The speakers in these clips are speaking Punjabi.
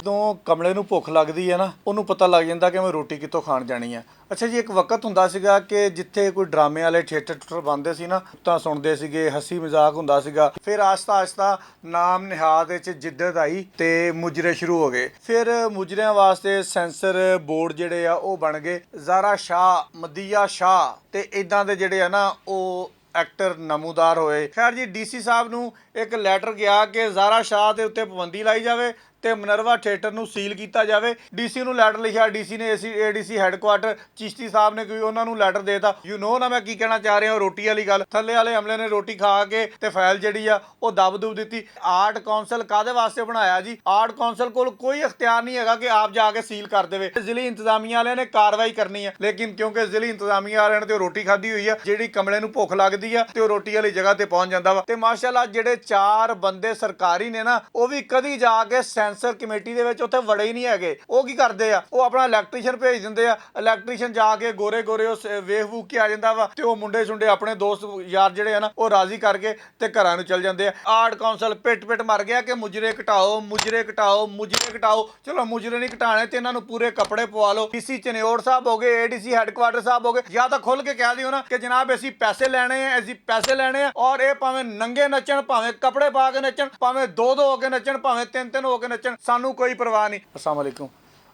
ਜਦੋਂ ਕਮਲੇ ਨੂੰ ਭੁੱਖ ਲੱਗਦੀ ਹੈ ਨਾ, ਉਹਨੂੰ ਪਤਾ ਲੱਗ ਜਾਂਦਾ ਕਿ ਮੈਂ ਰੋਟੀ ਕਿੱਥੋਂ ਖਾਣ ਜਾਣੀ ਹੈ। ਅੱਛਾ ਜੀ, ਇੱਕ ਵਕਤ ਹੁੰਦਾ ਸੀਗਾ ਕਿ ਜਿੱਥੇ ਕੋਈ ਡਰਾਮੇ ਵਾਲੇ ਥੀਏਟਰ ਬਣਦੇ ਸੀ ਨਾ, ਤਾਂ ਸੁਣਦੇ ਸੀਗੇ, ਹੱਸੀ ਮਜ਼ਾਕ ਹੁੰਦਾ ਸੀਗਾ। ਫਿਰ ਆਸਤਾ ਆਸਤਾ ਨਾਮ ਨਿਹਾਦ ਵਿੱਚ ਜਿੱਦਤ ਆਈ ਤੇ ਮੁਜਰੇ ਸ਼ੁਰੂ ਹੋ ਗਏ। ਫਿਰ ਮੁਜਰਿਆਂ ਵਾਸਤੇ ਸੈਂਸਰ ਬੋਰਡ ਜਿਹੜੇ ਆ ਉਹ ਬਣ ਗਏ। ਜ਼ਾਰਾ ਸ਼ਾਹ, ਮਦੀਆ ਸ਼ਾਹ ਤੇ ਇਦਾਂ ਦੇ ਜਿਹੜੇ ਆ ਨਾ ਉਹ ਐਕਟਰ ਨਮੂਦਾਰ ਹੋਏ। ਖੈਰ ਜੀ, ਡੀਸੀ ਸਾਹਿਬ ਨੂੰ ਇੱਕ ਲੈਟਰ ਗਿਆ ਕਿ ਜ਼ਾਰਾ ਸ਼ਾਹ ਦੇ ਉੱਤੇ ਪਾਬੰਦੀ ਲਾਈ ਜਾਵੇ ਤੇ ਮਿਨਰਵਾ ਥੀਏਟਰ ਨੂੰ ਸੀਲ ਕੀਤਾ ਜਾਵੇ। ਡੀਸੀ ਨੂੰ ਲੈਟਰ ਲਿਖਿਆ, ਡੀਸੀ ਨੇ ਏਡੀਸੀ ਹੈੱਡਕੁਆਟਰ ਚਿਸ਼ਤੀ ਸਾਹਿਬ ਨੇ ਕੋਈ ਉਹਨਾਂ ਨੂੰ ਲੈਟਰ ਦੇਤਾ। ਯੂ ਨੋ ਨਾ ਮੈਂ ਕੀ ਕਹਿਣਾ ਚਾਹ ਰਿਹਾ। ਰੋਟੀ ਵਾਲੀ ਗੱਲ, ਥੱਲੇ ਵਾਲੇ ਅਮਲੇ ਨੇ ਰੋਟੀ ਖਾ ਕੇ ਤੇ ਫਾਈਲ ਜਿਹੜੀ ਆ ਉਹ ਦਬ ਦੁਬ ਦਿੱਤੀ। ਆਰਟ ਕੌਂਸਲ ਕਾਹਦੇ ਵਾਸਤੇ ਬਣਾਇਆ ਜੀ? ਆਰਟ ਕੌਂਸਲ ਕੋਲ ਕੋਈ ਇਖਤਿਆਰ ਨਹੀਂ ਹੈਗਾ ਕਿ ਆਪ ਜਾ ਕੇ ਸੀਲ ਕਰ ਦੇਵੇ। ਜ਼ਿਲ੍ਹੀ ਇੰਤਜ਼ਾਮੀਆ ਵਾਲਿਆਂ ਨੇ ਕਾਰਵਾਈ ਕਰਨੀ ਹੈ, ਲੇਕਿਨ ਕਿਉਂਕਿ ਜ਼ਿਲ੍ਹੀ ਇੰਤਜ਼ਾਮੀਆ ਵਾਲਿਆਂ ਨੇ ਤੇ ਰੋਟੀ ਖਾਧੀ ਹੋਈ ਆ, ਜਿਹੜੀ ਕਮਲੇ ਨੂੰ ਭੁੱਖ ਲੱਗਦੀ ਆ ਤੇ ਉਹ ਰੋਟੀ ਵਾਲੀ ਜਗ੍ਹਾ ਤੇ ਪਹੁੰਚ ਜਾਂਦਾ ਵਾ। ਤੇ ਮਾਸ਼ਾਅੱਲਾ ਜਿਹੜੇ 4 ਬੰਦੇ ਸਰਕਾਰੀ ਨੇ ਨਾ, ਉਹ ਵੀ ਕਦੀ ਜਾ ਕੇ ਸੈਂਸਰ ਕਮੇਟੀ ਦੇ ਵਿੱਚ ਉੱਥੇ ਵੜੇ ਹੀ ਨਹੀਂ ਹੈਗੇ। ਉਹ ਕੀ ਕਰਦੇ ਆ? ਉਹ ਆਪਣਾ ਇਲੈਕਟ੍ਰੀਸ਼ੀਅਨ ਭੇਜ ਦਿੰਦੇ ਆ। ਇਲੈਕਟ੍ਰੀਸ਼ੀਅਨ ਜਾ ਕੇ ਗੋਰੇ ਗੋਰੇ ਉਹ ਵੇਖ ਵੂਖ ਕੇ ਆ ਜਾਂਦਾ ਵਾ ਤੇ ਉਹ ਮੁੰਡੇ ਸੁੰਡੇ ਆਪਣੇ ਦੋਸਤ ਯਾਰ ਜਿਹੜੇ ਆ ਨਾ ਉਹ ਰਾਜ਼ੀ ਕਰਕੇ ਤੇ ਘਰਾਂ ਨੂੰ ਚਲ ਜਾਂਦੇ ਆ। ਆਰਟ ਕੌਂਸਲ ਪਿੱਟ ਮਰ ਗਿਆ ਕਿ ਮੁਜਰੇ ਘਟਾਓ, ਮੁਜਰੇ ਘਟਾਓ, ਮੁਜਰੇ ਘਟਾਓ। ਚਲੋ ਮੁਜਰੇ ਨਹੀਂ ਘਟਾਣੇ ਤੇ ਇਹਨਾਂ ਨੂੰ ਪੂਰੇ ਕੱਪੜੇ ਪਵਾ ਲਓ। ਡੀਸੀ ਚਨਿਓੜ ਸਾਹਿਬ ਹੋ ਗਏ, ਏਡੀਸੀ ਹੈੱਡਕੁਆਟਰ ਸਾਹਿਬ ਹੋ ਗਏ, ਜਾਂ ਤਾਂ ਖੁੱਲ ਕੇ ਕਹਿ ਦਿਓ ਨਾ ਕਿ ਜਨਾਬ ਅਸੀਂ ਪੈਸੇ ਲੈਣੇ ਆ, ਅਸੀਂ ਪੈਸੇ ਲੈਣੇ ਆ। ਔਰ ਇਹ ਭਾਵੇਂ ਨੰਗੇ ਨੱਚਣ, ਭਾਵੇਂ ਕੱਪੜੇ ਪਾ ਕੇ ਨੱਚਣ, ਭਾਵੇਂ 2-2 ਹੋ ਕੇ ਨੱਚਣ, ਭਾਵੇਂ 3-3 ਹੋ ਕੇ ਨੱਚਣ, ਸਾਨੂੰ ਕੋਈ ਪਰਵਾਹ ਨਹੀਂ। अस्सलाम वालेकुम।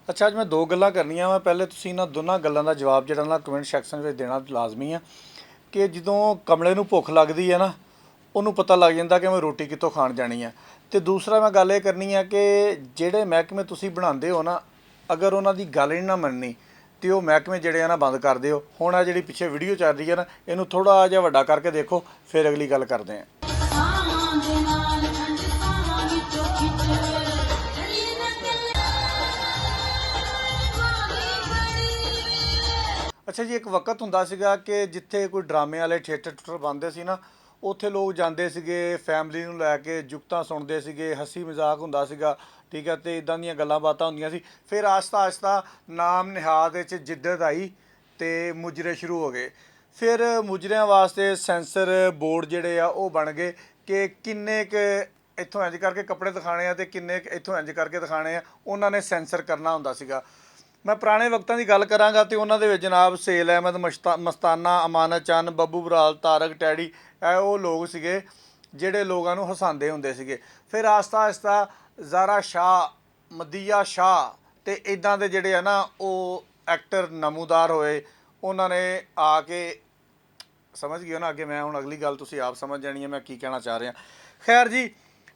अच्छा, ਅੱਜ ਮੈਂ 2 ਗੱਲਾਂ ਕਰਨੀਆਂ ਵਾ। ਪਹਿਲੇ ਤੁਸੀਂ ਇਹਨਾਂ ਦੋਨਾਂ ਗੱਲਾਂ ਦਾ ਜਵਾਬ ਜਿਹੜਾ ਨਾ ਕਮੈਂਟ ਸੈਕਸ਼ਨ ਵਿੱਚ ਦੇਣਾ ਲਾਜ਼ਮੀ ਆ ਕਿ ਜਦੋਂ ਕਮਲੇ ਨੂੰ ਭੁੱਖ ਲੱਗਦੀ ਹੈ ਨਾ, ਉਹਨੂੰ ਪਤਾ ਲੱਗ ਜਾਂਦਾ ਕਿ ਮੈਂ ਰੋਟੀ ਕਿੱਥੋਂ ਖਾਣ ਜਾਣੀ ਹੈ। ਤੇ ਦੂਸਰਾ ਮੈਂ ਗੱਲ ਇਹ ਕਰਨੀ ਹੈ ਕਿ ਜਿਹੜੇ ਮਹਿਕਮੇ ਤੁਸੀਂ ਬਣਾਉਂਦੇ ਹੋ ਨਾ, ਅਗਰ ਉਹਨਾਂ ਦੀ ਗੱਲ ਹੀ ਨਾ ਮੰਨਣੀ ਤੇ ਉਹ ਮਹਿਕਮੇ ਜਿਹੜੇ ਆ ਨਾ ਬੰਦ ਕਰ ਦਿਓ। ਹੁਣ ਆ ਜਿਹੜੀ ਪਿੱਛੇ ਵੀਡੀਓ ਚੱਲ ਰਹੀ ਹੈ ਨਾ, ਇਹਨੂੰ ਥੋੜਾ ਜਿਹਾ ਵੱਡਾ ਕਰਕੇ ਦੇਖੋ, ਫਿਰ ਅਗਲੀ ਗੱਲ ਕਰਦੇ ਹਾਂ। ਅੱਛਾ ਜੀ, ਇੱਕ ਵਕਤ ਹੁੰਦਾ ਸੀਗਾ ਕਿ ਜਿੱਥੇ ਕੋਈ ਡਰਾਮੇ ਵਾਲੇ ਥੀਏਟਰ ਬਣਦੇ ਸੀ ਨਾ, ਉੱਥੇ ਲੋਕ ਜਾਂਦੇ ਸੀਗੇ, ਫੈਮਿਲੀ ਨੂੰ ਲੈ ਕੇ ਜੁਗਤਾਂ ਸੁਣਦੇ ਸੀਗੇ, ਹੱਸੀ ਮਜ਼ਾਕ ਹੁੰਦਾ ਸੀਗਾ, ਠੀਕ ਹੈ, ਤੇ ਇਦਾਂ ਦੀਆਂ ਗੱਲਾਂ ਬਾਤਾਂ ਹੁੰਦੀਆਂ ਸੀ। ਫਿਰ ਆਸਤਾ ਆਸਤਾ ਨਾਮ ਨਿਹਾਦ ਵਿੱਚ ਜਿੱਦਤ ਆਈ ਤੇ ਮੁਜਰੇ ਸ਼ੁਰੂ ਹੋ ਗਏ। ਫਿਰ ਮੁਜਰਿਆਂ ਵਾਸਤੇ ਸੈਂਸਰ ਬੋਰਡ ਜਿਹੜੇ ਆ ਉਹ ਬਣ ਗਏ ਕਿ ਕਿੰਨੇ ਕੁ ਇੱਥੋਂ ਇੰਜ ਕਰਕੇ ਕੱਪੜੇ ਦਿਖਾਣੇ ਆ ਤੇ ਕਿੰਨੇ ਕੁ ਇੱਥੋਂ ਇੰਜ ਕਰਕੇ ਦਿਖਾਣੇ ਆ, ਉਹਨਾਂ ਨੇ ਸੈਂਸਰ ਕਰਨਾ ਹੁੰਦਾ ਸੀਗਾ। ਮੈਂ ਪੁਰਾਣੇ ਵਕਤਾਂ ਦੀ ਗੱਲ ਕਰਾਂਗਾ ਤੇ ਉਹਨਾਂ ਦੇ ਵਿੱਚ ਜਨਾਬ ਸੇਲ ਅਹਿਮਦ, ਮਸਤਾਨਾ, ਅਮਾਨਤ ਚੰਦ, ਬੱਬੂ ਬਰਾਲ, ਤਾਰਕ ਟੈਡੀ, ਇਹ ਉਹ ਲੋਕ ਸੀਗੇ ਜਿਹੜੇ ਲੋਕਾਂ ਨੂੰ ਹਸਾਉਂਦੇ ਹੁੰਦੇ ਸੀਗੇ। ਫਿਰ ਆਸਤਾ ਆਸਤਾ ਜ਼ਾਰਾ ਸ਼ਾਹ, ਮਦੀਆ ਸ਼ਾਹ ਤੇ ਇਦਾਂ ਦੇ ਜਿਹੜੇ ਆ ਨਾ ਉਹ ਐਕਟਰ ਨਮੂਦਾਰ ਹੋਏ। ਉਹਨਾਂ ਨੇ ਆ ਕੇ, ਸਮਝ ਗਏ ਨਾ, ਅੱਗੇ ਮੈਂ ਹੁਣ ਅਗਲੀ ਗੱਲ ਤੁਸੀਂ ਆਪ ਸਮਝ ਜਾਣੀ ਹੈ ਮੈਂ ਕੀ ਕਹਿਣਾ ਚਾਹ ਰਿਹਾ। ਖੈਰ ਜੀ,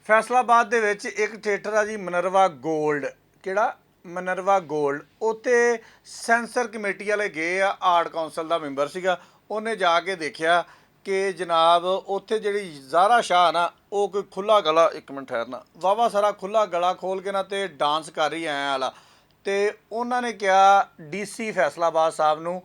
ਫੈਸਲਾਬਾਦ ਦੇ ਵਿੱਚ ਇੱਕ ਥੀਏਟਰ ਆ ਜੀ, ਮਿਨਰਵਾ ਗੋਲਡ। ਕਿਹੜਾ? Minerva gold. ਉੱਥੇ ਸੈਂਸਰ ਕਮੇਟੀ ਵਾਲੇ ਗਏ ਆ, ਆਰਟ ਕੌਂਸਲ ਦਾ ਮੈਂਬਰ ਸੀਗਾ। ਉਹਨੇ ਜਾ ਕੇ ਦੇਖਿਆ ਕਿ ਜਨਾਬ ਉੱਥੇ ਜਿਹੜੀ ਜ਼ਾਰਾ ਸ਼ਾਹ ਨਾ, ਉਹ ਕੋਈ ਖੁੱਲ੍ਹਾ ਗਲਾ, 1 ਮਿੰਟ ਠਹਿਰਨਾ, ਵਾਹਵਾ ਸਾਰਾ ਖੁੱਲ੍ਹਾ ਗਲਾ ਖੋਲ੍ਹ ਕੇ ਨਾ ਤੇ ਡਾਂਸ ਕਰ ਰਹੀ ਐਂ ਵਾਲਾ। ਤੇ ਉਹਨਾਂ ਨੇ ਕਿਹਾ ਡੀਸੀ ਫੈਸਲਾਬਾਦ ਸਾਹਿਬ ਨੂੰ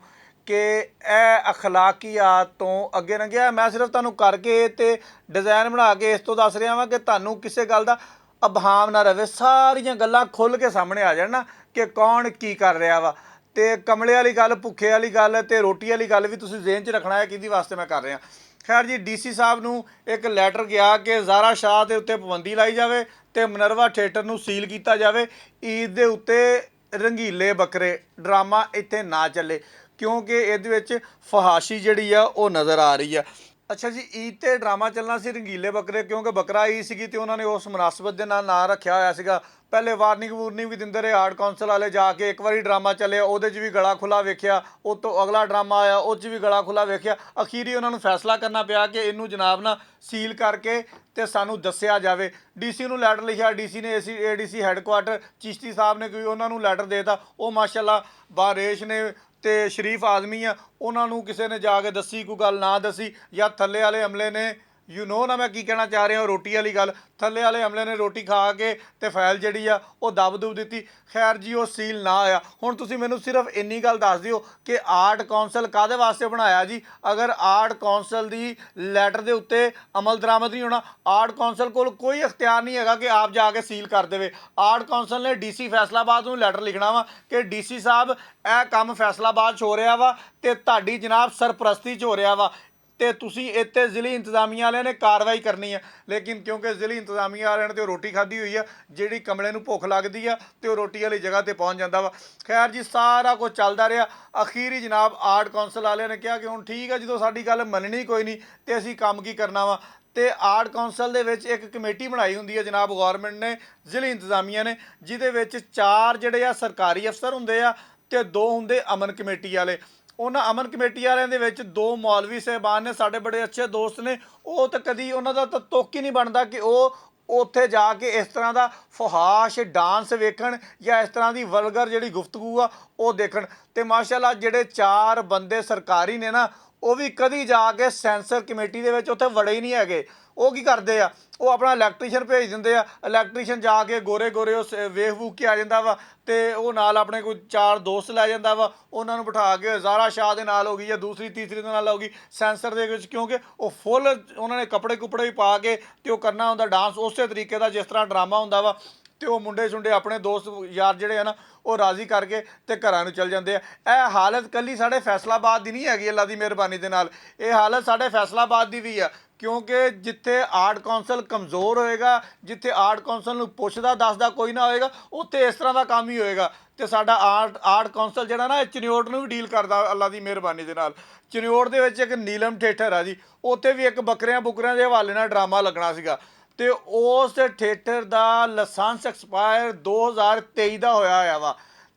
ਕਿ ਇਹ ਅਖਲਾਕੀਆਤ ਤੋਂ ਅੱਗੇ ਲੰਘਿਆ। ਮੈਂ ਸਿਰਫ ਤੁਹਾਨੂੰ ਕਰਕੇ ਤੇ ਡਿਜ਼ਾਈਨ ਬਣਾ ਕੇ ਇਸ ਤੋਂ ਦੱਸ ਰਿਹਾ ਵਾਂ ਕਿ ਤੁਹਾਨੂੰ ਕਿਸੇ ਗੱਲ ਦਾ ਅਭਾਮ ਨਾ ਰਹੇ, ਸਾਰੀਆਂ ਗੱਲਾਂ ਖੁੱਲ੍ਹ ਕੇ ਸਾਹਮਣੇ ਆ ਜਾਣ ਨਾ ਕਿ ਕੌਣ ਕੀ ਕਰ ਰਿਹਾ ਵਾ। ਤੇ ਕਮਲੇ ਵਾਲੀ ਗੱਲ, ਭੁੱਖੇ ਵਾਲੀ ਗੱਲ ਤੇ ਰੋਟੀ ਵਾਲੀ ਗੱਲ ਵੀ ਤੁਸੀਂ ਜ਼ਿਹਨ 'ਚ ਰੱਖਣਾ ਹੈ ਕਿਹਦੀ ਵਾਸਤੇ ਮੈਂ ਕਰ ਰਿਹਾ। ਖੈਰ ਜੀ, ਡੀਸੀ ਸਾਹਿਬ ਨੂੰ ਇੱਕ ਲੈਟਰ ਗਿਆ ਕਿ ਜ਼ਾਰਾ ਸ਼ਾਹ ਦੇ ਉੱਤੇ ਪਾਬੰਦੀ ਲਾਈ ਜਾਵੇ ਤੇ ਮਿਨਰਵਾ ਥੀਏਟਰ ਨੂੰ ਸੀਲ ਕੀਤਾ ਜਾਵੇ। ਈਦ ਦੇ ਉੱਤੇ ਰੰਗੀਲੇ ਬੱਕਰੇ ਡਰਾਮਾ ਇੱਥੇ ਨਾ ਚੱਲੇ ਕਿਉਂਕਿ ਇਹਦੇ ਵਿੱਚ ਫਹਾਸ਼ੀ ਜਿਹੜੀ ਆ ਉਹ ਨਜ਼ਰ ਆ ਰਹੀ ਆ। ਅੱਛਾ ਜੀ, ਈਦ 'ਤੇ ਡਰਾਮਾ ਚੱਲਣਾ ਸੀ ਰੰਗੀਲੇ ਬੱਕਰੇ, ਕਿਉਂਕਿ ਬੱਕਰਾ ਈਦ ਸੀਗੀ ਤੇ ਉਹਨਾਂ ਨੇ ਉਸ ਮੁਨਾਸਬਤ ਦੇ ਨਾਲ ਨਾਂ ਰੱਖਿਆ ਹੋਇਆ ਸੀਗਾ। ਪਹਿਲੇ ਵਾਰਨਿੰਗ ਵੂਰਨਿੰਗ ਵੀ ਦਿੰਦੇ ਰਹੇ ਆਰਟ ਕੌਂਸਲ ਵਾਲੇ ਜਾ ਕੇ। ਇੱਕ ਵਾਰੀ ਡਰਾਮਾ ਚੱਲਿਆ, ਉਹਦੇ 'ਚ ਵੀ ਗਲਾ ਖੁੱਲ੍ਹਾ ਵੇਖਿਆ। ਉਹ ਤੋਂ ਅਗਲਾ ਡਰਾਮਾ ਆਇਆ, ਉਹ 'ਚ ਵੀ ਗਲਾ ਖੁੱਲ੍ਹਾ ਵੇਖਿਆ। ਅਖੀਰੀ ਉਹਨਾਂ ਨੂੰ ਫੈਸਲਾ ਕਰਨਾ ਪਿਆ ਕਿ ਇਹਨੂੰ ਜਨਾਬ ਨਾ ਸੀਲ ਕਰਕੇ ਤੇ ਸਾਨੂੰ ਦੱਸਿਆ ਜਾਵੇ। ਡੀਸੀ ਨੂੰ ਲੈਟਰ ਲਿਖਿਆ, ਡੀਸੀ ਨੇ ਏਡੀਸੀ ਹੈੱਡਕੁਆਟਰ ਚਿਸ਼ਤੀ ਸਾਹਿਬ ਨੇ ਕੋਈ ਉਹਨਾਂ ਨੂੰ ਲੈਟਰ ਦੇਤਾ। ਉਹ ਮਾਸ਼ਾਅੱਲਾ ਬਾਰੇਸ਼ ਨੇ ਤੇ ਸ਼ਰੀਫ ਆਦਮੀ ਆ, ਉਹਨਾਂ ਨੂੰ ਕਿਸੇ ਨੇ ਜਾ ਕੇ ਦੱਸੀ ਕੋਈ ਗੱਲ ਨਾ ਦੱਸੀ, ਜਾਂ ਥੱਲੇ ਵਾਲੇ ਅਮਲੇ ਨੇ, ਯੂ ਨੋ ਨਾ ਮੈਂ ਕੀ ਕਹਿਣਾ ਚਾਹ ਰਿਹਾ। ਰੋਟੀ ਵਾਲੀ ਗੱਲ, ਥੱਲੇ ਵਾਲੇ ਅਮਲੇ ਨੇ ਰੋਟੀ ਖਾ ਕੇ ਤੇ ਫਾਈਲ ਜਿਹੜੀ ਆ ਉਹ ਦਬ ਦੁਬ ਦਿੱਤੀ। ਖੈਰ ਜੀ, ਉਹ ਸੀਲ ਨਾ ਆਇਆ। ਹੁਣ ਤੁਸੀਂ ਮੈਨੂੰ ਸਿਰਫ ਇੰਨੀ ਗੱਲ ਦੱਸ ਦਿਓ ਕਿ ਆਰਟ ਕੌਂਸਲ ਕਾਹਦੇ ਵਾਸਤੇ ਬਣਾਇਆ ਜੀ? ਅਗਰ ਆਰਟ ਕੌਂਸਲ ਦੀ ਲੈਟਰ ਦੇ ਉੱਤੇ ਅਮਲ ਦਰਾਮਦ ਨਹੀਂ ਹੋਣਾ, ਆਰਟ ਕੌਂਸਲ ਕੋਲ ਕੋਈ ਇਖਤਿਆਰ ਨਹੀਂ ਹੈਗਾ ਕਿ ਆਪ ਜਾ ਕੇ ਸੀਲ ਕਰ ਦੇਵੇ। ਆਰਟ ਕੌਂਸਲ ਨੇ ਡੀਸੀ ਫੈਸਲਾਬਾਦ ਨੂੰ ਲੈਟਰ ਲਿਖਣਾ ਵਾ ਕਿ ਡੀਸੀ ਸਾਹਿਬ ਇਹ ਕੰਮ ਫੈਸਲਾਬਾਦ 'ਚ ਹੋ ਰਿਹਾ ਵਾ ਤੇ ਤੁਹਾਡੀ ਜਨਾਬ ਸਰਪ੍ਰਸਤੀ 'ਚ ਹੋ ਰਿਹਾ ਵਾ। ਤੇ ਤੁਸੀਂ ਇੱਥੇ ਜ਼ਿਲ੍ਹੀ ਇੰਤਜ਼ਾਮੀਆ ਵਾਲਿਆਂ ਨੇ ਕਾਰਵਾਈ ਕਰਨੀ ਹੈ। ਲੇਕਿਨ ਕਿਉਂਕਿ ਜ਼ਿਲ੍ਹੀ ਇੰਤਜ਼ਾਮੀਆ ਵਾਲਿਆਂ ਨੇ ਤੇ ਰੋਟੀ ਖਾਧੀ ਹੋਈ ਆ, ਜਿਹੜੀ ਕਮਲੇ ਨੂੰ ਭੁੱਖ ਲੱਗਦੀ ਆ ਤੇ ਉਹ ਰੋਟੀ ਵਾਲੀ ਜਗ੍ਹਾ ਤੇ ਪਹੁੰਚ ਜਾਂਦਾ ਵਾ। ਖੈਰ ਜੀ, ਸਾਰਾ ਕੁਝ ਚੱਲਦਾ ਰਿਹਾ। ਅਖੀਰੀ ਜਨਾਬ ਆਰਟ ਕੌਂਸਲ ਵਾਲਿਆਂ ਨੇ ਕਿਹਾ ਕਿ ਹੁਣ ਠੀਕ ਹੈ, ਜਦੋਂ ਸਾਡੀ ਗੱਲ ਮੰਨਣੀ ਕੋਈ ਨਹੀਂ ਤੇ ਅਸੀਂ ਕੰਮ ਕੀ ਕਰਨਾ ਵਾ। ਤੇ ਆਰਟ ਕੌਂਸਲ ਦੇ ਵਿੱਚ ਇੱਕ ਕਮੇਟੀ ਬਣਾਈ ਹੁੰਦੀ ਹੈ ਜਨਾਬ ਗੌਰਮੈਂਟ ਨੇ, ਜ਼ਿਲ੍ਹੀ ਇੰਤਜ਼ਾਮੀਆ ਨੇ, ਜਿਹਦੇ ਵਿੱਚ 4 ਜਿਹੜੇ ਆ ਸਰਕਾਰੀ ਅਫਸਰ ਹੁੰਦੇ ਆ ਤੇ 2 ਹੁੰਦੇ ਅਮਨ ਕਮੇਟੀ ਵਾਲੇ। ਉਹਨਾਂ ਅਮਨ ਕਮੇਟੀ ਵਾਲਿਆਂ ਦੇ ਵਿੱਚ 2 ਮੌਲਵੀ ਸਾਹਿਬਾਨ ਨੇ, ਸਾਡੇ ਬੜੇ ਅੱਛੇ ਦੋਸਤ ਨੇ। ਉਹ ਤਾਂ ਕਦੀ ਉਹਨਾਂ ਦਾ ਤਾਂ ਤੁੱਕ ਹੀ ਨਹੀਂ ਬਣਦਾ ਕਿ ਉਹ ਉੱਥੇ ਜਾ ਕੇ ਇਸ ਤਰ੍ਹਾਂ ਦਾ ਫਹਾਸ਼ ਡਾਂਸ ਵੇਖਣ ਜਾਂ ਇਸ ਤਰ੍ਹਾਂ ਦੀ ਵਲਗਰ ਜਿਹੜੀ ਗੁਫ਼ਤਗੂ ਆ ਉਹ ਦੇਖਣ। ਤੇ ਮਾਸ਼ਾਅੱਲਾ ਜਿਹੜੇ 4 ਬੰਦੇ ਸਰਕਾਰੀ ਨੇ ਨਾ, ਉਹ ਵੀ ਕਦੀ ਜਾ ਕੇ ਸੈਂਸਰ ਕਮੇਟੀ ਦੇ ਵਿੱਚ ਉੱਥੇ ਵੜੇ ਹੀ ਨਹੀਂ ਹੈਗੇ। ਉਹ ਕੀ ਕਰਦੇ ਆ, ਉਹ ਆਪਣਾ ਇਲੈਕਟ੍ਰੀਸ਼ੀਅਨ ਭੇਜ ਦਿੰਦੇ ਆ, ਇਲੈਕਟ੍ਰੀਸ਼ੀਅਨ ਜਾ ਕੇ ਗੋਰੇ ਗੋਰੇ ਉਹ ਵੇਖ ਵੂਖ ਕੇ ਆ ਜਾਂਦਾ ਵਾ ਤੇ ਉਹ ਨਾਲ ਆਪਣੇ ਕੋਈ 4 ਦੋਸਤ ਲੈ ਜਾਂਦਾ ਵਾ। ਉਹਨਾਂ ਨੂੰ ਬਿਠਾ ਕੇ ਜ਼ਾਰਾ ਸ਼ਾਹ ਦੇ ਨਾਲ ਹੋ ਗਈ ਜਾਂ ਦੂਸਰੀ ਤੀਸਰੀ ਦੇ ਨਾਲ ਹੋ ਗਈ ਸੈਂਸਰ ਦੇ ਵਿੱਚ, ਕਿਉਂਕਿ ਉਹ ਫੁੱਲ ਉਹਨਾਂ ਨੇ ਕੱਪੜੇ ਕੁਪੜੇ ਵੀ ਪਾ ਕੇ ਤੇ ਉਹ ਕਰਨਾ ਹੁੰਦਾ ਡਾਂਸ ਉਸੇ ਤਰੀਕੇ ਦਾ ਜਿਸ ਤਰ੍ਹਾਂ ਡਰਾਮਾ ਹੁੰਦਾ ਵਾ। ਤੇ ਉਹ ਮੁੰਡੇ ਛੁੰਡੇ ਆਪਣੇ ਦੋਸਤ ਯਾਰ ਜਿਹੜੇ ਆ ਨਾ, ਉਹ ਰਾਜ਼ੀ ਕਰਕੇ ਤੇ ਘਰਾਂ ਨੂੰ ਚਲ ਜਾਂਦੇ ਆ। ਇਹ ਹਾਲਤ ਕੱਲੀ ਸਾਡੇ ਫੈਸਲਾਬਾਦ ਦੀ ਨਹੀਂ ਹੈਗੀ, ਅੱਲਾ ਦੀ ਮਿਹਰਬਾਨੀ ਦੇ ਨਾਲ ਇਹ ਹਾਲਤ ਸਾਡੇ ਫੈਸਲਾਬਾਦ ਦੀ ਵੀ ਆ। ਕਿਉਂਕਿ ਜਿੱਥੇ ਆਰਟ ਕੌਂਸਲ ਕਮਜ਼ੋਰ ਹੋਏਗਾ, ਜਿੱਥੇ ਆਰਟ ਕੌਂਸਲ ਨੂੰ ਪੁੱਛਦਾ ਦੱਸਦਾ ਕੋਈ ਨਾ ਹੋਏਗਾ, ਉੱਥੇ ਇਸ ਤਰ੍ਹਾਂ ਦਾ ਕੰਮ ਹੀ ਹੋਏਗਾ। ਤੇ ਸਾਡਾ ਆਰਟ ਕੌਂਸਲ ਜਿਹੜਾ ਨਾ, ਇਹ ਚਨਿਓਟ ਨੂੰ ਵੀ ਡੀਲ ਕਰਦਾ ਅੱਲਾ ਦੀ ਮਿਹਰਬਾਨੀ ਦੇ ਨਾਲ। ਚਨਿਓਟ ਦੇ ਵਿੱਚ ਇੱਕ ਨੀਲਮ ਥੀਏਟਰ ਆ ਜੀ, ਉੱਥੇ ਵੀ ਇੱਕ ਬੱਕਰਿਆਂ ਬੁੱਕਰਿਆਂ ਦੇ ਹਵਾਲੇ ਨਾਲ ਡਰਾਮਾ ਲੱਗਣਾ ਸੀਗਾ। ਤੇ ਉਸ ਥੀਏਟਰ ਦਾ ਲਾਇਸੈਂਸ ਐਕਸਪਾਇਰ 2023 ਦਾ ਹੋਇਆ ਵਾ।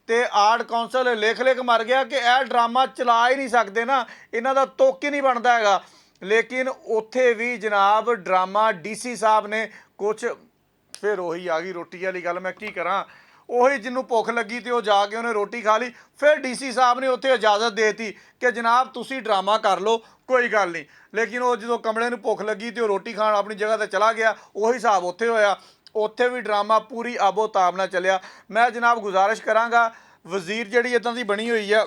ਤੇ ਆਰਟ ਕੌਂਸਲ ਲਿਖ ਲਿਖ ਮਰ ਗਿਆ ਕਿ ਇਹ ਡਰਾਮਾ ਚਲਾ ਹੀ ਨਹੀਂ ਸਕਦੇ ਨਾ, ਇਹਨਾਂ ਦਾ ਤੁੱਕ ਹੀ ਨਹੀਂ ਬਣਦਾ ਹੈਗਾ। ਲੇਕਿਨ ਉੱਥੇ ਵੀ ਜਨਾਬ ਡਰਾਮਾ ਡੀਸੀ ਸਾਹਿਬ ਨੇ ਕੁਛ, ਫਿਰ ਉਹੀ ਆ ਗਈ ਰੋਟੀ ਵਾਲੀ ਗੱਲ, ਮੈਂ ਕੀ ਕਰਾਂ। ਉਹੀ ਜਿਹਨੂੰ ਭੁੱਖ ਲੱਗੀ ਤੇ ਉਹ ਜਾ ਕੇ ਉਹਨੇ ਰੋਟੀ ਖਾ ਲਈ। ਫਿਰ ਡੀਸੀ ਸਾਹਿਬ ਨੇ ਉੱਥੇ ਇਜਾਜ਼ਤ ਦੇ ਦਿੱਤੀ ਕਿ ਜਨਾਬ ਤੁਸੀਂ ਡਰਾਮਾ ਕਰ ਲਓ, ਕੋਈ ਗੱਲ ਨਹੀਂ। ਲੇਕਿਨ ਉਹ ਜਦੋਂ ਕਮਲੇ ਨੂੰ ਭੁੱਖ ਲੱਗੀ ਤੇ ਉਹ ਰੋਟੀ ਖਾਣ ਆਪਣੀ ਜਗ੍ਹਾ ਤੇ ਚਲਾ ਗਿਆ। ਉਹੀ ਹਿਸਾਬ ਉੱਥੇ ਹੋਇਆ, ਉੱਥੇ ਵੀ ਡਰਾਮਾ ਪੂਰੀ ਆਬੋ ਤਾਬ ਨਾਲ ਚੱਲਿਆ। ਮੈਂ ਜਨਾਬ ਗੁਜ਼ਾਰਿਸ਼ ਕਰਾਂਗਾ, ਵਜ਼ੀਰ ਜਿਹੜੀ ਇੱਦਾਂ ਦੀ ਬਣੀ ਹੋਈ ਆ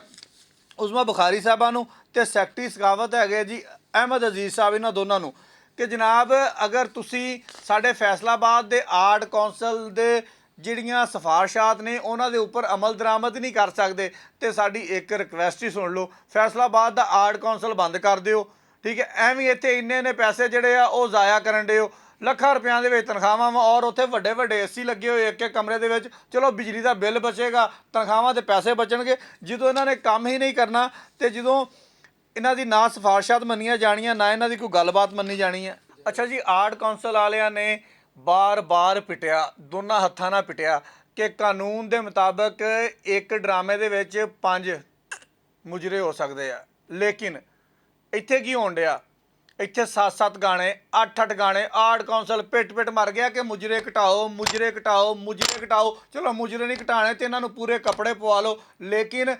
ਉਸਮਾ ਬੁਖਾਰੀ ਸਾਹਿਬਾਂ ਨੂੰ ਤੇ ਸੈਕਟਰੀ ਸਖਾਵਤ ਹੈਗੇ ਜੀ ਅਹਿਮਦ ਅਜ਼ੀਜ਼ ਸਾਹਿਬ, ਇਹਨਾਂ ਦੋਨਾਂ ਨੂੰ, ਕਿ ਜਨਾਬ ਅਗਰ ਤੁਸੀਂ ਸਾਡੇ ਫੈਸਲਾਬਾਦ ਦੇ ਆਰਟ ਕੌਂਸਲ ਦੇ ਜਿਹੜੀਆਂ ਸਿਫਾਰਸ਼ਾਤ ਨੇ ਉਹਨਾਂ ਦੇ ਉੱਪਰ ਅਮਲ ਦਰਾਮਦ ਨਹੀਂ ਕਰ ਸਕਦੇ ਤੇ ਸਾਡੀ ਇੱਕ ਰਿਕਵੈਸਟ ਹੀ ਸੁਣ ਲਓ, ਫੈਸਲਾਬਾਦ ਦਾ ਆਰਟ ਕੌਂਸਲ ਬੰਦ ਕਰ ਦਿਓ। ਠੀਕ ਹੈ, ਐਵੇਂ ਇੱਥੇ ਇੰਨੇ ਪੈਸੇ ਜਿਹੜੇ ਆ ਉਹ ਜ਼ਾਇਆ ਕਰਨ ਦਿਓ, ਲੱਖਾਂ ਰੁਪਇਆਂ ਦੇ ਵਿੱਚ ਤਨਖਾਹਾਂ ਵਾ, ਔਰ ਉੱਥੇ ਵੱਡੇ ਵੱਡੇ ਏਸੀ ਲੱਗੇ ਹੋਏ ਇੱਕ ਇੱਕ ਕਮਰੇ ਦੇ ਵਿੱਚ। ਚਲੋ ਬਿਜਲੀ ਦਾ ਬਿੱਲ ਬਚੇਗਾ, ਤਨਖਾਹਾਂ ਦੇ ਪੈਸੇ ਬਚਣਗੇ। ਜਦੋਂ ਇਹਨਾਂ ਨੇ ਕੰਮ ਹੀ ਨਹੀਂ ਕਰਨਾ ਤੇ ਜਦੋਂ ਇਹਨਾਂ ਦੀ ਨਾ ਸਿਫਾਰਸ਼ਾਤ ਮੰਨੀਆਂ ਜਾਣੀਆਂ, ਨਾ ਇਹਨਾਂ ਦੀ ਕੋਈ ਗੱਲਬਾਤ ਮੰਨੀ ਜਾਣੀ ਹੈ। ਅੱਛਾ ਜੀ, ਆਰਟ ਕੌਂਸਲ ਵਾਲਿਆਂ ਨੇ ਬਾਰ-ਬਾਰ ਪਿਟਿਆ, ਦੋਨਾਂ ਹੱਥਾਂ ਨਾਲ ਪਿਟਿਆ ਕਿ ਕਾਨੂੰਨ ਦੇ ਮੁਤਾਬਕ ਇੱਕ ਡਰਾਮੇ ਦੇ ਵਿੱਚ 5 ਮੁਜਰੇ ਹੋ ਸਕਦੇ ਆ। ਲੇਕਿਨ ਇੱਥੇ ਕੀ ਹੋਣ ਡਿਆ, ਇੱਥੇ 7-7 ਗਾਣੇ, 8-8 ਗਾਣੇ। ਆਰਟ ਕੌਂਸਲ ਪਿੱਟ ਪਿੱਟ ਮਰ ਗਿਆ ਕਿ ਮੁਜਰੇ ਘਟਾਓ, ਮੁਜਰੇ ਘਟਾਓ, ਮੁਜਰੇ ਘਟਾਓ। ਚਲੋ ਮੁਜਰੇ ਨਹੀਂ ਘਟਾਣੇ ਤੇ ਇਹਨਾਂ ਨੂੰ ਪੂਰੇ ਕੱਪੜੇ ਪਵਾ ਲਓ। ਲੇਕਿਨ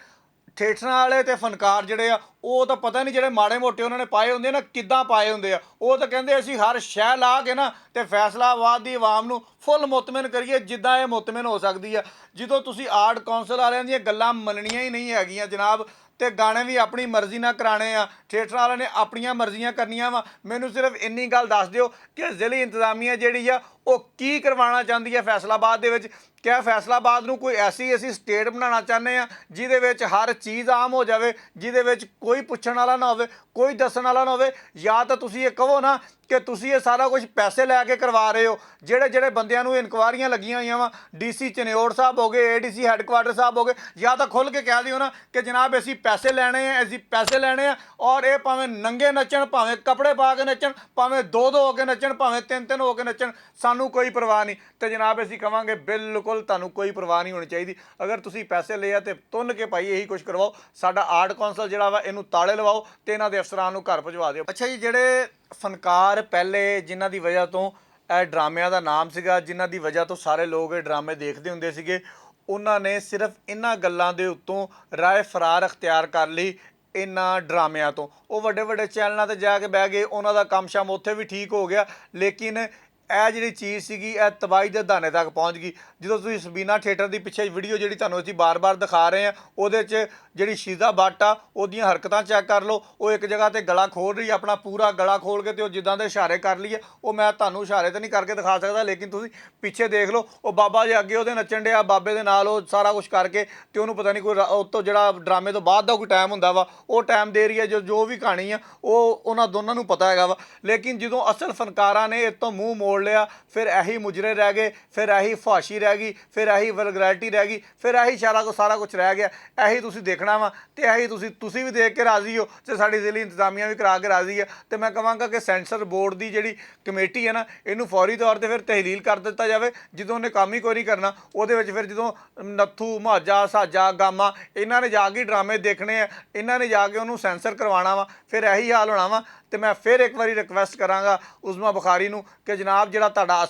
ਥੀਏਟਰਾਂ ਵਾਲੇ ਤੇ ਫਨਕਾਰ ਜਿਹੜੇ ਆ, ਉਹ ਤਾਂ ਪਤਾ ਨਹੀਂ ਜਿਹੜੇ ਮਾੜੇ ਮੋਟੇ ਉਹਨਾਂ ਨੇ ਪਾਏ ਹੁੰਦੇ ਨਾ ਕਿੱਦਾਂ ਪਾਏ ਹੁੰਦੇ ਆ। ਉਹ ਤਾਂ ਕਹਿੰਦੇ ਅਸੀਂ ਹਰ ਸ਼ੈ ਲਾ ਕੇ ਨਾ ਤੇ ਫੈਸਲਾਬਾਦ ਦੀ ਆਵਾਮ ਨੂੰ ਫੁੱਲ ਮੁਤਮਿਨ ਕਰੀਏ ਜਿੱਦਾਂ ਇਹ ਮੁਤਮਿਨ ਹੋ ਸਕਦੀ ਆ। ਜਦੋਂ ਤੁਸੀਂ ਆਰਟ ਕੌਂਸਲ ਵਾਲਿਆਂ ਦੀਆਂ ਗੱਲਾਂ ਮੰਨਣੀਆਂ ਹੀ ਨਹੀਂ ਹੈਗੀਆਂ ਜਨਾਬ, ਤੇ ਗਾਣੇ ਵੀ ਆਪਣੀ ਮਰਜ਼ੀ ਨਾਲ ਕਰਾਣੇ ਆ, ਥੀਏਟਰ ਵਾਲਿਆਂ ਨੇ ਆਪਣੀਆਂ ਮਰਜ਼ੀਆਂ ਕਰਨੀਆਂ ਵਾ। ਮੈਨੂੰ ਸਿਰਫ ਇੰਨੀ ਗੱਲ ਦੱਸ ਦਿਓ ਕਿ ਜ਼ਿਲ੍ਹੀ ਇੰਤਜ਼ਾਮੀਆ ਜਿਹੜੀ ਆ ਉਹ ਕੀ ਕਰਵਾਉਣਾ ਚਾਹੁੰਦੀ ਹੈ ਫੈਸਲਾਬਾਦ ਦੇ ਵਿੱਚ। ਕਿਆ ਫੈਸਲਾਬਾਦ ਨੂੰ ਕੋਈ ਐਸੀ ਅਸੀਂ ਸਟੇਟ ਬਣਾਉਣਾ ਚਾਹੁੰਦੇ ਆ ਜਿਹਦੇ ਵਿੱਚ ਹਰ ਚੀਜ਼ ਆਮ ਹੋ ਜਾਵੇ, ਜਿਹਦੇ ਵਿੱਚ ਕੋਈ ਪੁੱਛਣ ਵਾਲਾ ਨਾ ਹੋਵੇ, ਕੋਈ ਦੱਸਣ ਵਾਲਾ ਨਾ ਹੋਵੇ। ਜਾਂ ਤਾਂ ਤੁਸੀਂ ਇਹ ਕਹੋ ਨਾ ਕਿ ਤੁਸੀਂ ਇਹ ਸਾਰਾ ਕੁਝ ਪੈਸੇ ਲੈ ਕੇ ਕਰਵਾ ਰਹੇ ਹੋ। ਜਿਹੜੇ ਜਿਹੜੇ ਬੰਦਿਆਂ ਨੂੰ ਇਨਕੁਆਰੀਆਂ ਲੱਗੀਆਂ ਹੋਈਆਂ ਵਾ, ਡੀਸੀ ਚਨਿਓੜ ਸਾਹਿਬ ਹੋ ਗਏ, ਏਡੀਸੀ ਹੈੱਡਕੁਆਟਰ ਸਾਹਿਬ ਹੋ ਗਏ, ਜਾਂ ਤਾਂ ਖੁੱਲ੍ਹ ਕੇ ਕਹਿ ਦਿਓ ਨਾ ਕਿ ਜਨਾਬ ਅਸੀਂ ਪੈਸੇ ਲੈਣੇ ਆ, ਅਸੀਂ ਪੈਸੇ ਲੈਣੇ ਆ। ਔਰ ਇਹ ਭਾਵੇਂ ਨੰਗੇ ਨੱਚਣ, ਭਾਵੇਂ ਕੱਪੜੇ ਪਾ ਕੇ ਨੱਚਣ, ਭਾਵੇਂ 2-2 ਹੋ ਕੇ ਨੱਚਣ, ਭਾਵੇਂ 3-3 ਹੋ ਕੇ ਨੱਚਣ, ਸਾਨੂੰ ਕੋਈ ਪਰਵਾਹ ਨਹੀਂ। ਤੇ ਜਨਾਬ ਅਸੀਂ ਕਵਾਂਗੇ ਬਿਲਕੁਲ ਤੁਹਾਨੂੰ ਕੋਈ ਪਰਵਾਹ ਨਹੀਂ ਹੋਣੀ ਚਾਹੀਦੀ। ਅਗਰ ਤੁਸੀਂ ਪੈਸੇ ਲਏ ਆ ਤੇ ਤੁੰਨ ਕੇ ਭਾਈ ਇਹੀ ਕੁਝ ਕਰਵਾਓ। ਸਾਡਾ ਆਰਟ ਕੌਂਸਲ ਜਿਹੜਾ ਵਾ ਇਹਨੂੰ ਤਾਲੇ ਲਵਾਓ ਤੇ ਇਹਨਾਂ ਦੇ ਅਫਸਰਾਂ ਨੂੰ ਘਰ ਭਜਵਾ ਦਿਓ। ਅੱਛਾ ਜੀ, ਜਿਹੜੇ ਫਨਕਾਰ ਪਹਿਲੇ ਜਿਨ੍ਹਾਂ ਦੀ ਵਜ੍ਹਾ ਤੋਂ ਇਹ ਡਰਾਮਿਆਂ ਦਾ ਨਾਮ ਸੀਗਾ, ਜਿਨ੍ਹਾਂ ਦੀ ਵਜ੍ਹਾ ਤੋਂ ਸਾਰੇ ਲੋਕ ਇਹ ਡਰਾਮੇ ਦੇਖਦੇ ਹੁੰਦੇ ਸੀਗੇ, ਉਹਨਾਂ ਨੇ ਸਿਰਫ ਇਹਨਾਂ ਗੱਲਾਂ ਦੇ ਉੱਤੋਂ ਰਾਏ ਫਰਾਰ ਅਖਤਿਆਰ ਕਰ ਲਈ ਇਹਨਾਂ ਡਰਾਮਿਆਂ ਤੋਂ। ਉਹ ਵੱਡੇ ਵੱਡੇ ਚੈਨਲਾਂ 'ਤੇ ਜਾ ਕੇ ਬਹਿ ਗਏ, ਉਹਨਾਂ ਦਾ ਕੰਮ ਸ਼ਾਮ ਉੱਥੇ ਵੀ ਠੀਕ ਹੋ ਗਿਆ। ਲੇਕਿਨ ਇਹ ਜਿਹੜੀ ਚੀਜ਼ ਸੀਗੀ ਇਹ ਤਬਾਹੀ ਦੇ ਦਾਨੇ ਤੱਕ ਪਹੁੰਚ ਗਈ। ਜਦੋਂ ਤੁਸੀਂ ਸਬੀਨਾ ਥੀਏਟਰ ਦੀ ਪਿੱਛੇ ਵੀਡੀਓ ਜਿਹੜੀ ਤੁਹਾਨੂੰ ਅਸੀਂ ਬਾਰ-ਬਾਰ ਦਿਖਾ ਰਹੇ ਹਾਂ, ਉਹਦੇ 'ਚ ਜਿਹੜੀ ਸ਼ੀਜ਼ਾ ਬੱਟ ਆ ਉਹਦੀਆਂ ਹਰਕਤਾਂ ਚੈੱਕ ਕਰ ਲਓ। ਉਹ ਇੱਕ ਜਗ੍ਹਾ ਤੇ ਗਲਾ ਖੋਲ ਰਹੀ, ਆਪਣਾ ਪੂਰਾ ਗਲਾ ਖੋਲ ਕੇ, ਤੇ ਉਹ ਜਿੱਦਾਂ ਦੇ ਇਸ਼ਾਰੇ ਕਰ ਲਈਏ, ਉਹ ਮੈਂ ਤੁਹਾਨੂੰ ਇਸ਼ਾਰੇ ਤਾਂ ਨਹੀਂ ਕਰਕੇ ਦਿਖਾ ਸਕਦਾ, ਲੇਕਿਨ ਤੁਸੀਂ ਪਿੱਛੇ ਦੇਖ ਲਓ, ਉਹ ਬਾਬਾ ਜੀ ਅੱਗੇ ਉਹਦੇ ਨੱਚਣ ਡਿਆ, ਬਾਬੇ ਦੇ ਨਾਲ ਉਹ ਸਾਰਾ ਕੁਝ ਕਰਕੇ, ਤੇ ਉਹਨੂੰ ਪਤਾ ਨਹੀਂ ਕੋਈ ਉਹ ਤੋਂ ਜਿਹੜਾ ਡਰਾਮੇ ਤੋਂ ਬਾਅਦ ਦਾ ਕੋਈ ਟਾਈਮ ਹੁੰਦਾ ਵਾ, ਉਹ ਟਾਈਮ ਦੇ ਰਹੀ ਹੈ। ਜੋ ਵੀ ਕਹਾਣੀ ਆ ਉਹ ਉਹਨਾਂ ਦੋਨਾਂ ਨੂੰ ਪਤਾ ਹੈਗਾ ਵਾ। ਲੇਕਿਨ ਜਦੋਂ ਅਸਲ ਫਨਕਾਰਾਂ ਨੇ ਇਹ ਤੋਂ ਮੂੰਹ ਮੋੜ ਲਿਆ, ਫਿਰ ਇਹੀ ਮੁਜਰੇ ਰਹਿ ਗਏ, ਫਿਰ ਇਹੀ ਫਾਸ਼ੀ ਰਹਿ ਗਈ, ਫਿਰ ਇਹੀ ਵਲਗੈਰਿਟੀ ਰਹਿ ਗਈ, ਫਿਰ ਇਹੀ ਸਾਰਾ ਕੁਝ ਰਹਿ ਗਿਆ। ਇਹੀ ਤੁਸੀਂ ਦੇਖਣਾ ਵਾ, ਤੇ ਇਹੀ ਤੁਸੀਂ ਵੀ ਦੇਖ ਕੇ ਰਾਜ਼ੀ ਹੋ, ਤੇ ਸਾਡੀ ਜ਼ਿਲ੍ਹੀ ਇੰਤਜ਼ਾਮੀਆ ਵੀ ਕਰਾ ਕੇ ਰਾਜ਼ੀ ਹੈ। ਤੇ ਮੈਂ ਕਹਾਂਗਾ ਕਿ ਸੈਂਸਰ ਬੋਰਡ ਦੀ ਜਿਹੜੀ ਕਮੇਟੀ ਹੈ ਨਾ, ਇਹਨੂੰ ਫੌਰੀ ਤੌਰ 'ਤੇ ਫਿਰ ਤਹਿਲੀਲ ਕਰ ਦਿੱਤਾ ਜਾਵੇ। ਜਦੋਂ ਉਹਨੇ ਕੰਮ ਹੀ ਕੋਈ ਨਹੀਂ ਕਰਨਾ, ਉਹਦੇ ਵਿੱਚ ਫਿਰ ਜਦੋਂ ਨੱਥੂ, ਮਾਝਾ, ਸਾਜਾ, ਗਾਮਾ ਇਹਨਾਂ ਨੇ ਜਾ ਕੇ ਡਰਾਮੇ ਦੇਖਣੇ ਆ, ਇਹਨਾਂ ਨੇ ਜਾ ਕੇ ਉਹਨੂੰ ਸੈਂਸਰ ਕਰਵਾਉਣਾ ਵਾ, ਫਿਰ ਇਹੀ ਹਾਲ ਹੋਣਾ ਵਾ। ਤੇ ਮੈਂ ਫਿਰ ਇੱਕ ਵਾਰੀ ਰਿਕਵੈਸਟ ਕਰਾਂਗਾ ਉਜ਼ਮਾ ਬੁਖਾਰੀ ਨੂੰ ਕਿ ਜਨਾਬ ਜਿਹੜਾ ਤੁਹਾਡਾ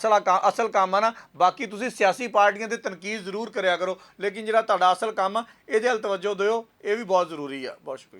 ਅਸਲ ਕੰਮ ਆ ਨਾ, ਬਾਕੀ ਤੁਸੀਂ ਸਿਆਸੀ ਪਾਰਟੀਆਂ ਦੀ ਤਨਕੀਦ ਜ਼ਰੂਰ ਕਰਿਆ ਕਰੋ, ਲੇਕਿਨ ਜਿਹੜਾ ਤੁਹਾਡਾ ਅਸਲ ਕੰਮ ਆ ਇਹਦੇ ਵੱਲ ਤਵੱਜੋ ਦਿਓ, ਇਹ ਵੀ ਬਹੁਤ ਜ਼ਰੂਰੀ ਆ। ਬਹੁਤ ਸ਼ੁਕਰੀਆ।